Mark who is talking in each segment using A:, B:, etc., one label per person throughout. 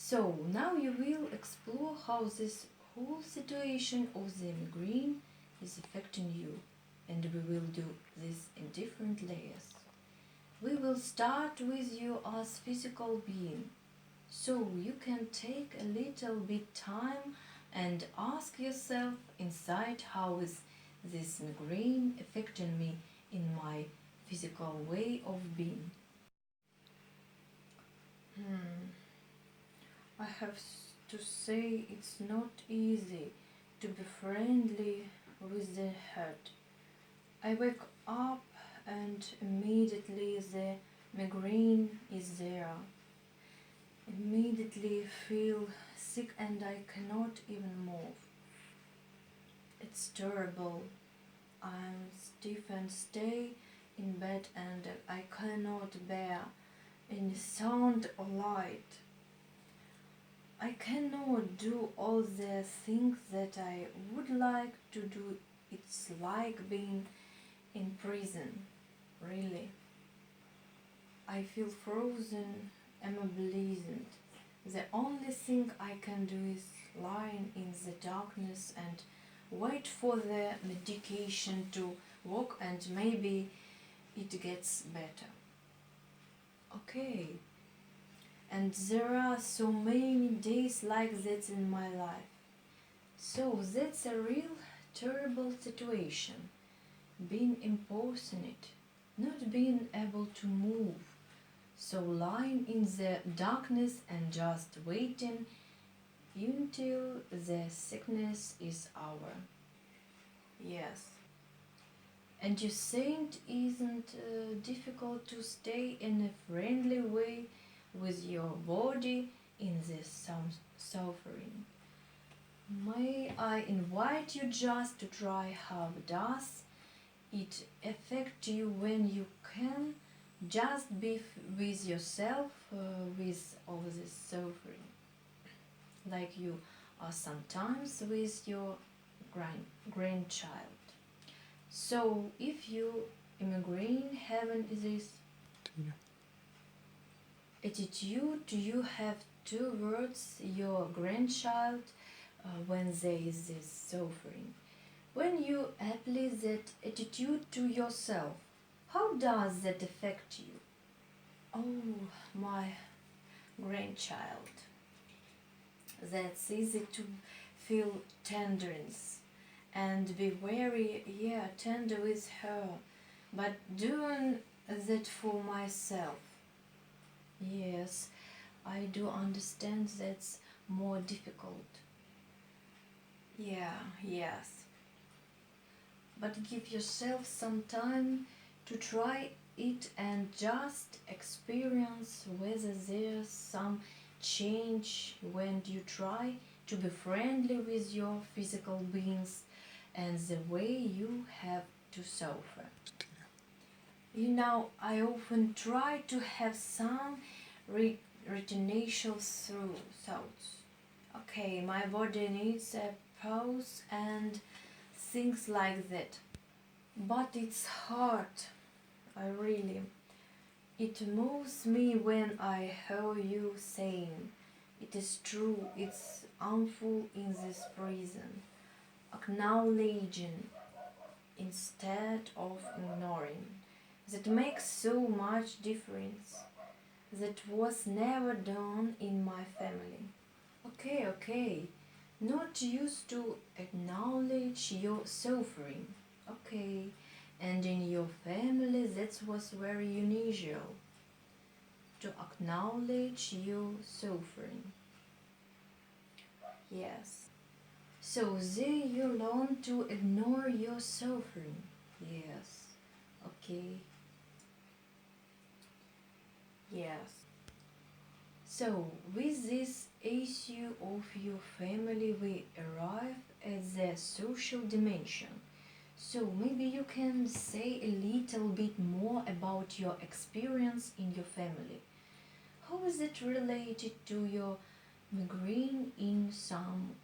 A: So now you will explore how this whole situation of the migraine is affecting you, and we will do this in different layers. We will start with you as physical being, so you can take a little bit time and ask yourself inside, how is this migraine affecting me in my physical way of being? I have to say it's not easy to be friendly with the head. I wake up and immediately the migraine is there. Immediately feel sick and I cannot even move. It's terrible. I'm stiff and stay in bed and I cannot bear any sound or light. I cannot do all the things that I would like to do. It's like being in prison, really. I feel frozen, immobilized. The only thing I can do is lie in the darkness and wait for the medication to work, and maybe it gets better. Okay. And there are so many days like that in my life. So that's a real terrible situation. Being impersonate, not being able to move. So lying in the darkness and just waiting until the sickness is over. Yes. And you think it isn't difficult to stay in a friendly way with your body in this suffering? May I invite you just to try how does it affect you when you can just be with yourself with all this suffering, like you are sometimes with your grandchild. So if you immigrant having this attitude, do you have towards your grandchild when there is this suffering? When you apply that attitude to yourself, how does that affect you? Oh, my grandchild. That's easy to feel tenderness and be very, tender with her, but doing that for myself. Yes, I do understand that's more difficult. Yes. But give yourself some time to try it and just experience whether there's some change when you try to be friendly with your physical beings and the way you have to suffer. You know, I often try to have some retinential thoughts. Okay, my body needs a pause and things like that. But it's hard, it moves me when I hear you saying, it is true, it's harmful in this prison. Acknowledging instead of ignoring. That makes so much difference. That was never done in my family. Okay. Not used to acknowledge your suffering. Okay. And in your family that was very unusual. To acknowledge your suffering. Yes. So there you learn to ignore your suffering. Yes. Okay. Yes. So with this issue of your family, we arrive at the social dimension. So maybe you can say a little bit more about your experience in your family. How is it related to your migraine in some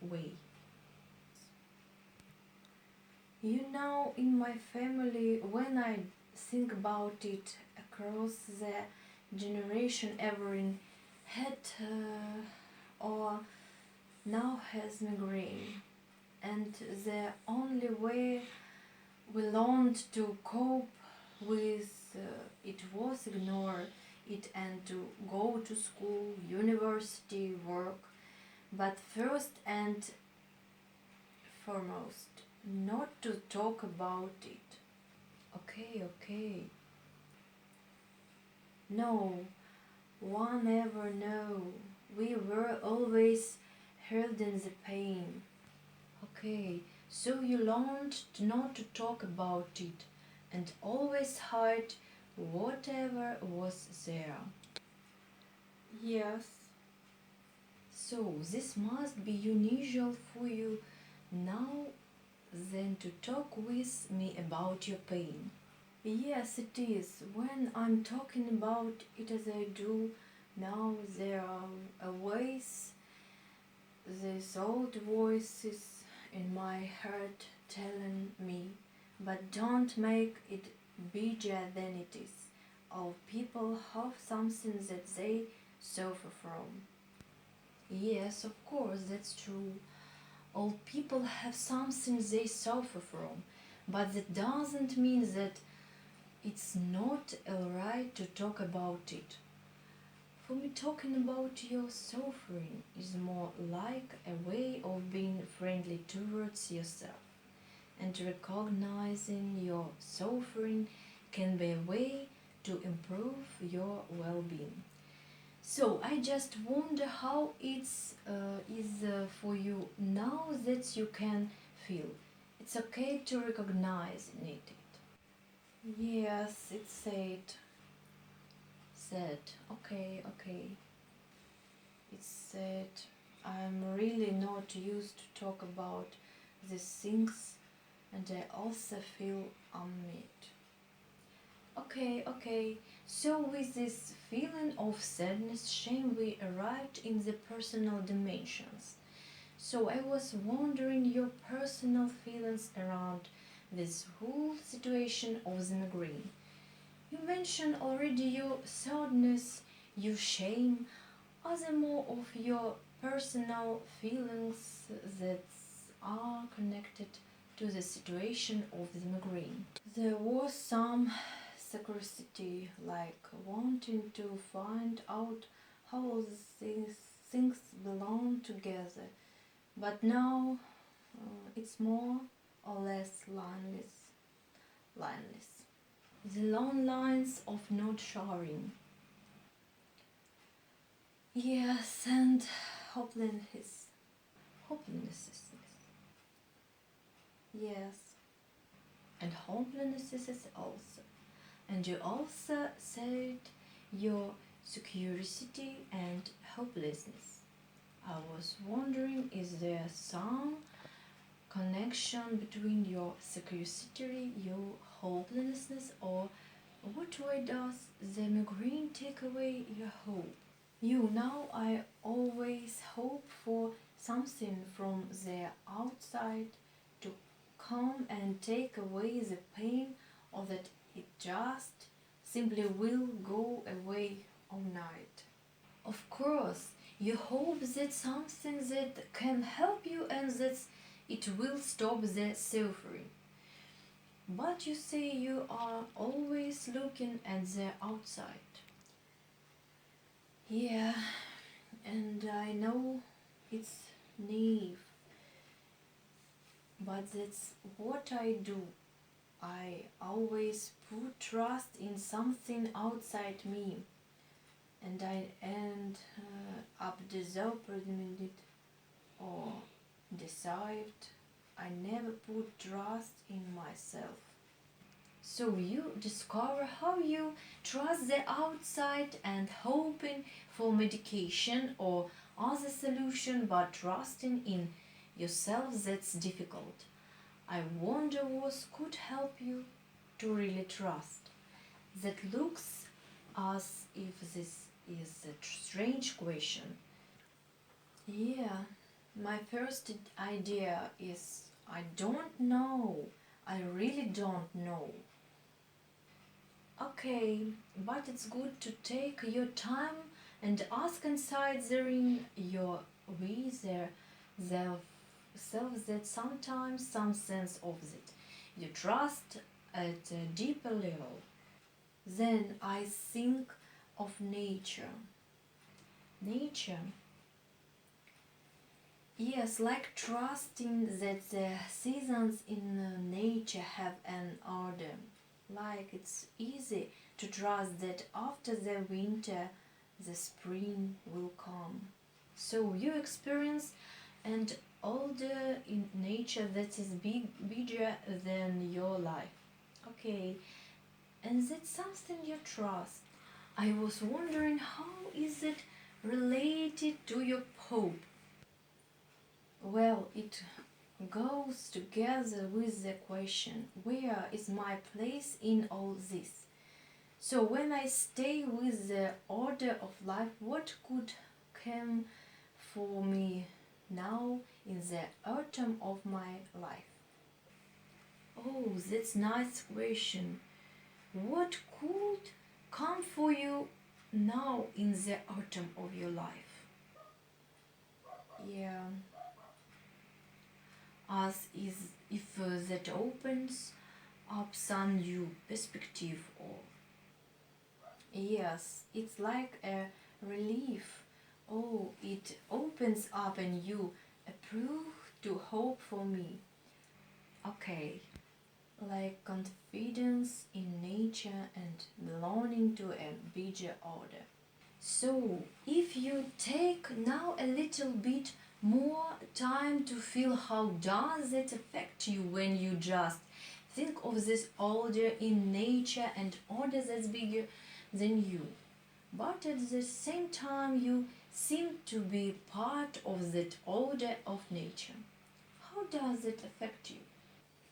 A: way? You know, in my family, when I think about it across the generation, every had or now has migraine, and the only way we learned to cope with it was ignore it and to go to school, university, work. But first and foremost, not to talk about it. Okay, okay. No, one never know. We were always held in the pain. Okay, so you learned not to talk about it and always hide whatever was there.
B: Yes.
A: So this must be unusual for you now than to talk with me about your pain. Yes, it is. When I'm talking about it as I do now, there are ways, these old voices in my heart telling me, but don't make it bigger than it is. All people have something that they suffer from. Yes, of course, that's true. All people have something they suffer from, but that doesn't mean that it's not alright to talk about it. For me, talking about your suffering is more like a way of being friendly towards yourself, and recognizing your suffering can be a way to improve your well-being. So I just wonder how it's for you now that you can feel. It's okay to recognize it. Yes, it's said. Said. Okay, okay. It's said. I'm really not used to talk about these things, and I also feel unmet. Okay, okay. So with this feeling of sadness, shame, we arrived in the personal dimensions. So I was wondering your personal feelings around this whole situation of the migraine. You mentioned already your sadness, your shame. Are there more of your personal feelings that are connected to the situation of the migraine? There was some curiosity, like wanting to find out how all things belong together. But now it's more or less lineless. The long lines of not sharing. Yes, and hopelessness. Yes, and hopelessness also. And you also said your security and hopelessness. I was wondering, is there some connection between your security, your hopelessness, or what way does the migraine take away your hope? You now, I always hope for something from the outside to come and take away the pain, or that it just simply will go away overnight. Of course, you hope that something that can help you and that it will stop the suffering. But you say you are always looking at the outside. Yeah, and I know it's naive, but that's what I do. I always put trust in something outside me, and I end up disappointed or deceived. I never put trust in myself. So you discover how you trust the outside and hoping for medication or other solution, but trusting in yourself, that's difficult. I wonder what could help you to really trust. That looks as if this is a strange question. Yeah, my first idea is I don't know. I really don't know. Okay, but it's good to take your time and ask inside therein your wiser self that sometimes some sense of it you trust at a deeper level. Then I think of nature. Nature, yes, like trusting that the seasons in nature have an order. Like it's easy to trust that after the winter, the spring will come. So you experience an order in nature that is bigger than your life. Okay, and that's something you trust. I was wondering how is it related to your hope? Well, it goes together with the question, where is my place in all this? So when I stay with the order of life, what could come for me now in the autumn of my life? Oh, that's nice question. What could come for you now in the autumn of your life? Yeah, as is if that opens up some new perspective or yes, it's like a relief. Oh, it opens up a new approve to hope for me. Okay, like confidence in nature and belonging to a bigger order. So, if you take now a little bit more time to feel how does it affect you when you just think of this order in nature and order that's bigger than you. But at the same time you seem to be part of that order of nature. How does it affect you?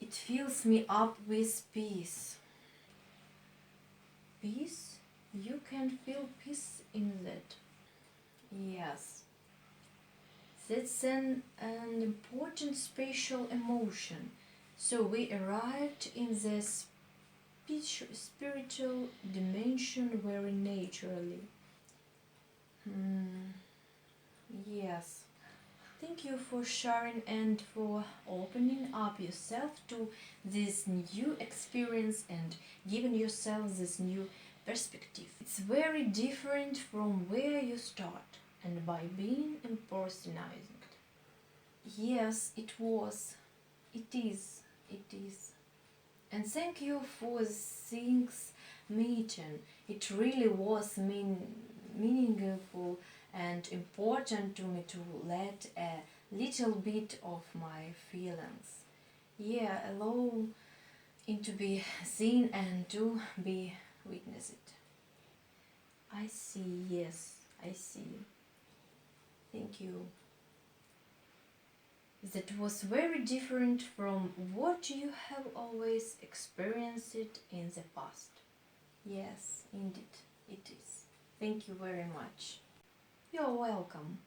A: It fills me up with peace. Peace? You can feel peace in that. Yes. That's an important spatial emotion. So we arrived in the spiritual dimension very naturally. Yes. Thank you for sharing and for opening up yourself to this new experience and giving yourself this new perspective. It's very different from where you start and by being impersonalizing. Yes, it was. It is. It is. And thank you for this meeting. It really was meaningful and important to me to let a little bit of my feelings. Yeah, allow it to be seen and to be witnessed. I see, yes, I see. Thank you. That was very different from what you have always experienced in the past. Yes, indeed, it is. Thank you very much. You're welcome.